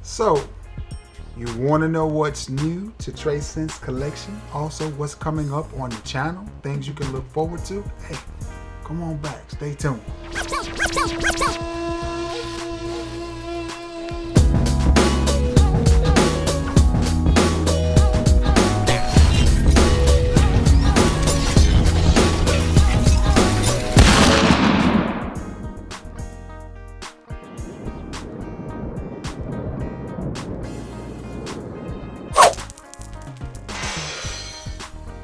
So, you want to know what's new to Trace Scents collection? Also, what's coming up on the channel? Things you can look forward to? Hey, come on back. Stay tuned.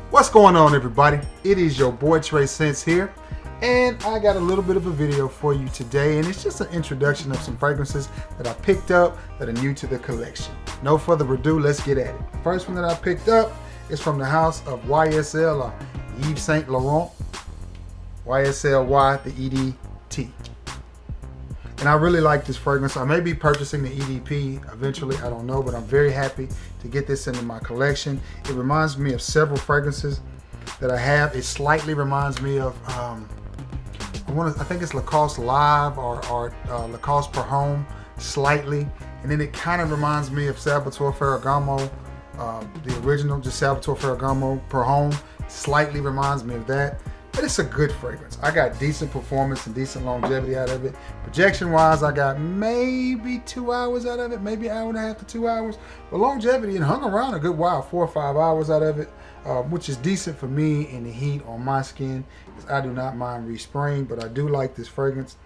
What's going on, everybody? It is your boy Trace Scents here, and I got a little bit of a video for you today, and it's just an introduction of some fragrances that I picked up that are new to the collection. No further ado, let's get at it. First one that I picked up is from the house of YSL, or Yves Saint Laurent, YSLY, the EDT. And I really like this fragrance. I may be purchasing the EDP eventually, I don't know, but I'm very happy to get this into my collection. It reminds me of several fragrances that I have. It slightly reminds me of, I think it's Lacoste Live or Lacoste Per Homme, slightly. And then it kind of reminds me of Salvatore Ferragamo, the original, just Salvatore Ferragamo Per Homme, slightly reminds me of that. But it's a good fragrance. I got decent performance and decent longevity out of it. Projection wise, I got maybe 2 hours out of it, maybe an hour and a half to 2 hours. But longevity, it hung around a good while, 4 or 5 hours out of it, which is decent for me in the heat on my skin, because I do not mind respraying, but I do like this fragrance.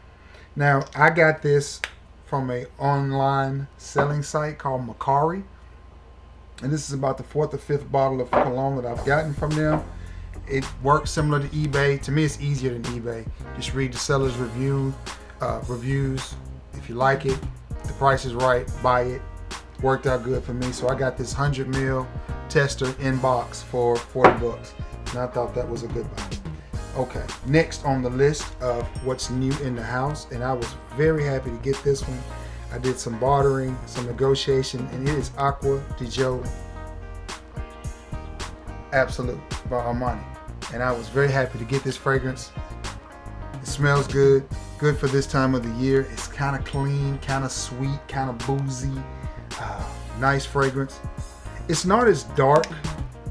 Now, I got this from an online selling site called Macari. And this is about the 4th or 5th bottle of cologne that I've gotten from them. It works similar to eBay. To me, it's easier than eBay. Just read the seller's reviews. If you like it, the price is right, buy it. Worked out good for me. So I got this 100 ml tester in box for 40 bucks. And I thought that was a good buy. Okay, next on the list of what's new in the house, and I was very happy to get this one. I did some bartering, some negotiation, and it is Aqua di Giorgio Absolute by Armani. And I was very happy to get this fragrance. It smells good, good for this time of the year. It's kind of clean, kind of sweet, kind of boozy, nice fragrance. It's not as dark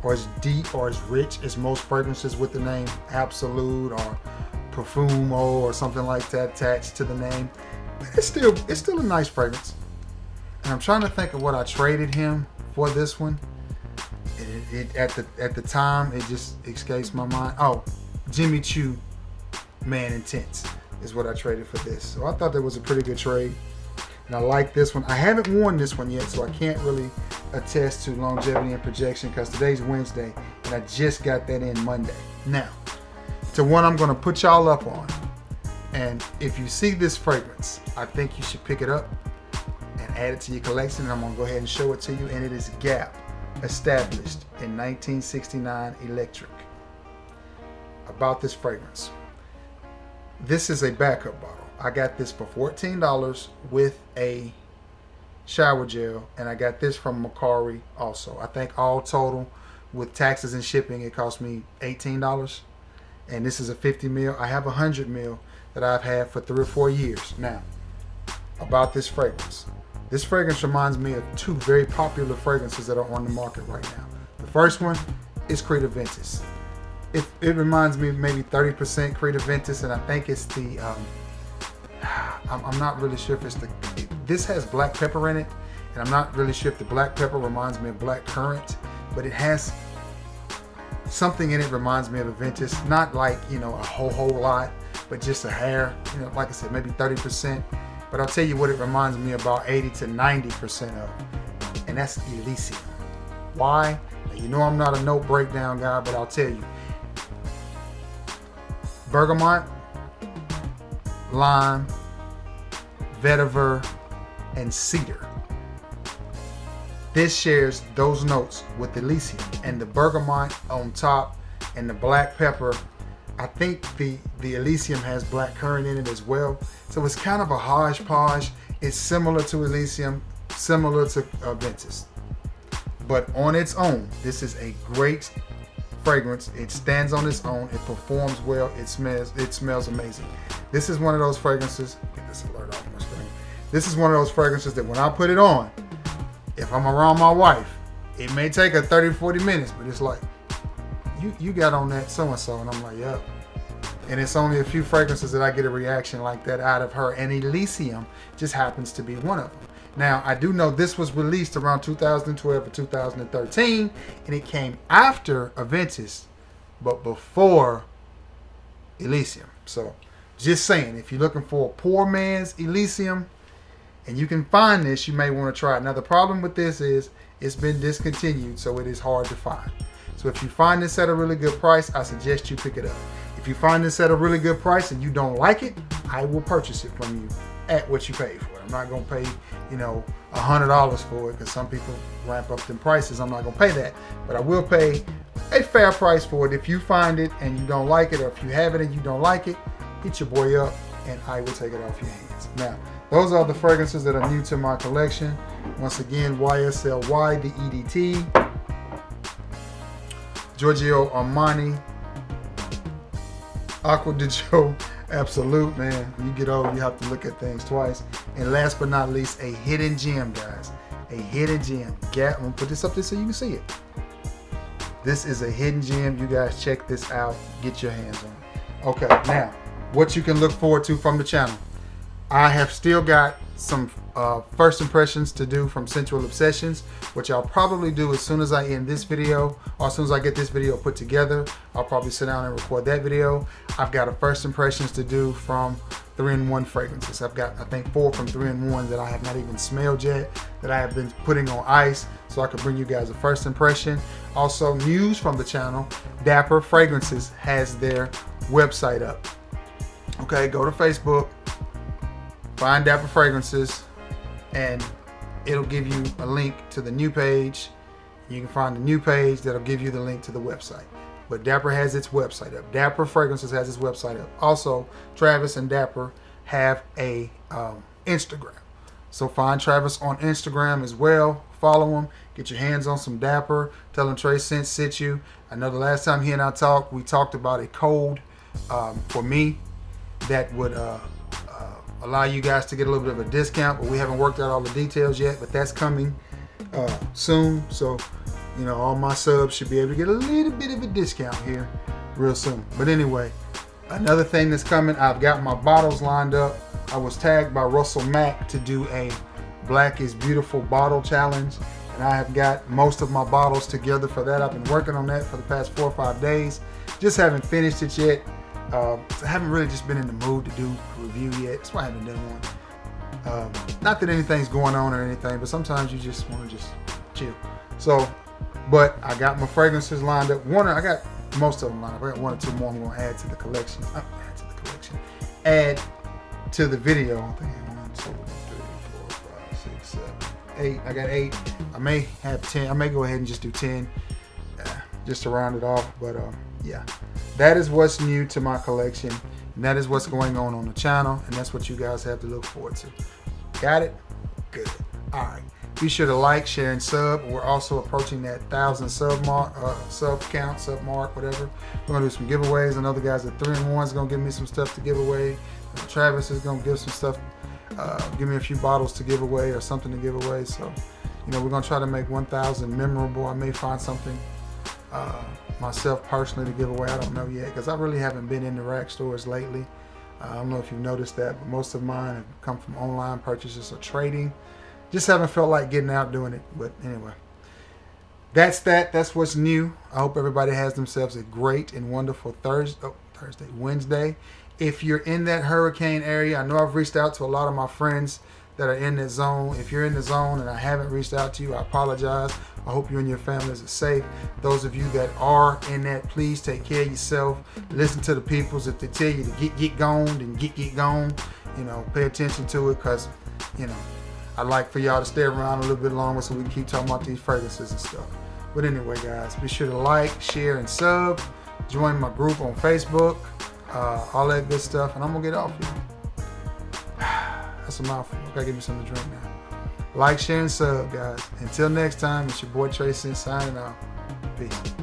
or as deep or as rich as most fragrances with the name Absolute or Profumo or something like that attached to the name. But it's still a nice fragrance. And I'm trying to think of what I traded him for this one. At the time, it just escapes my mind. Oh, Jimmy Choo Man Intense is what I traded for this. So I thought that was a pretty good trade. And I like this one. I haven't worn this one yet, so I can't really attest to longevity and projection because today's Wednesday and I just got that in Monday. Now, to one I'm going to put y'all up on. And if you see this fragrance, I think you should pick it up and add it to your collection. And I'm going to go ahead and show it to you. And it is Gap. Established in 1969 Electric. About this fragrance. This is a backup bottle. I got this for $14 with a shower gel, and I got this from Macari also. I think all total with taxes and shipping it cost me $18. And this is a 50 ml. I have a 100 ml that I've had for 3 or 4 years. Now, about this fragrance. This fragrance reminds me of 2 very popular fragrances that are on the market right now. The first one is Creed Aventus. It reminds me of maybe 30% Creed Aventus, and I think it's the, I'm not really sure if it's the, this has black pepper in it, and I'm not really sure if the black pepper reminds me of black currant, but it has something in it reminds me of Aventus. Not like, you know, a whole lot, but just a hair, you know, like I said, maybe 30%. But I'll tell you what it reminds me about 80 to 90% of, and that's Elysium. Why? Now, you know I'm not a note breakdown guy, but I'll tell you. Bergamot, lime, vetiver, and cedar. This shares those notes with Elysium, and the bergamot on top and the black pepper. I think the Elysium has black currant in it as well. So it's kind of a hodgepodge. It's similar to Elysium, similar to Aventus. But on its own, this is a great fragrance. It stands on its own. It performs well. It smells amazing. This is one of those fragrances. Get this alert off my screen. This is one of those fragrances that when I put it on, if I'm around my wife, it may take her 30, 40 minutes, but it's like, you got on that so-and-so, and I'm like, yep. And it's only a few fragrances that I get a reaction like that out of her, and Elysium just happens to be one of them. Now, I do know this was released around 2012 or 2013, and it came after Aventus, but before Elysium. So, just saying, if you're looking for a poor man's Elysium, and you can find this, you may want to try it. Now, the problem with this is it's been discontinued, so it is hard to find. So if you find this at a really good price, I suggest you pick it up. If you find this at a really good price and you don't like it, I will purchase it from you at what you paid for it. I'm not going to pay, $100 for it, because some people ramp up them prices. I'm not going to pay that. But I will pay a fair price for it. If you find it and you don't like it, or if you have it and you don't like it, hit your boy up and I will take it off your hands. Now, those are the fragrances that are new to my collection. Once again, YSLY, the EDT, Giorgio Armani, Aqua de Joe, Absolute, man. When you get old, you have to look at things twice. And last but not least, a hidden gem, guys. A hidden gem. I'm gonna put this up there so you can see it. This is a hidden gem. You guys check this out. Get your hands on it. Okay, now, what you can look forward to from the channel. I have still got some first impressions to do from Sensual Obsessions, which I'll probably do as soon as I end this video, or as soon as I get this video put together. I'll probably sit down and record that video. I've got a first impressions to do from 3-in-1 fragrances. I've got, I think, 4 from 3-in-1 that I have not even smelled yet, that I have been putting on ice, so I can bring you guys a first impression. Also, news from the channel, Dapper Fragrances has their website up. Okay, go to Facebook, find Dapper Fragrances, and it'll give you a link to the new page. You can find the new page that'll give you the link to the website. But Dapper has its website up. Dapper Fragrances has its website up. Also, Travis and Dapper have a Instagram. So find Travis on Instagram as well. Follow him. Get your hands on some Dapper. Tell him Trey sent you. I know the last time he and I talked, we talked about a code for me that would allow you guys to get a little bit of a discount, but we haven't worked out all the details yet, but that's coming soon. So, all my subs should be able to get a little bit of a discount here real soon. But anyway, another thing that's coming, I've got my bottles lined up. I was tagged by Russell Mack to do a Black is Beautiful bottle challenge, and I have got most of my bottles together for that. I've been working on that for the past 4 or 5 days. Just haven't finished it yet. I haven't really just been in the mood to do a review yet. That's why I haven't done one. Not that anything's going on or anything, but sometimes you just want to just chill. So, but I got my fragrances lined up. I got most of them lined up. I got 1 or 2 more I'm going to add to the collection. Add to the video. I think 1, 2, 3, 4, 5, 6, 7, 8. I got 8. I may have 10. I may go ahead and just do 10, just to round it off. But yeah. That is what's new to my collection, and that is what's going on the channel, and that's what you guys have to look forward to. Got it? Good. All right. Be sure to like, share, and sub. We're also approaching that 1,000 sub mark, whatever. We're gonna do some giveaways. I know the guys at 3-in-1 is gonna give me some stuff to give away. Travis is gonna give some stuff, give me a few bottles to give away or something to give away. So, we're gonna try to make 1,000 memorable. I may find something myself personally to give away. I don't know yet, because I really haven't been in the rack stores lately. I don't know if you've noticed that, but most of mine have come from online purchases or trading. Just haven't felt like getting out doing it. But anyway, that's what's new. I hope everybody has themselves a great and wonderful Wednesday. If you're in that hurricane area, I know I've reached out to a lot of my friends that are in that zone. If you're in the zone and I haven't reached out to you, I apologize. I hope you and your families are safe. Those of you that are in that, please take care of yourself. Listen to the peoples. If they tell you to get gone, then get gone. Pay attention to it, because, I'd like for y'all to stay around a little bit longer so we can keep talking about these fragrances and stuff. But anyway, guys, be sure to like, share, and sub. Join my group on Facebook. All that good stuff. And I'm going to get off here. That's a mouthful. I gotta give me something to drink now. Like, share, and sub, guys. Until next time, it's your boy Trey signing out. Peace.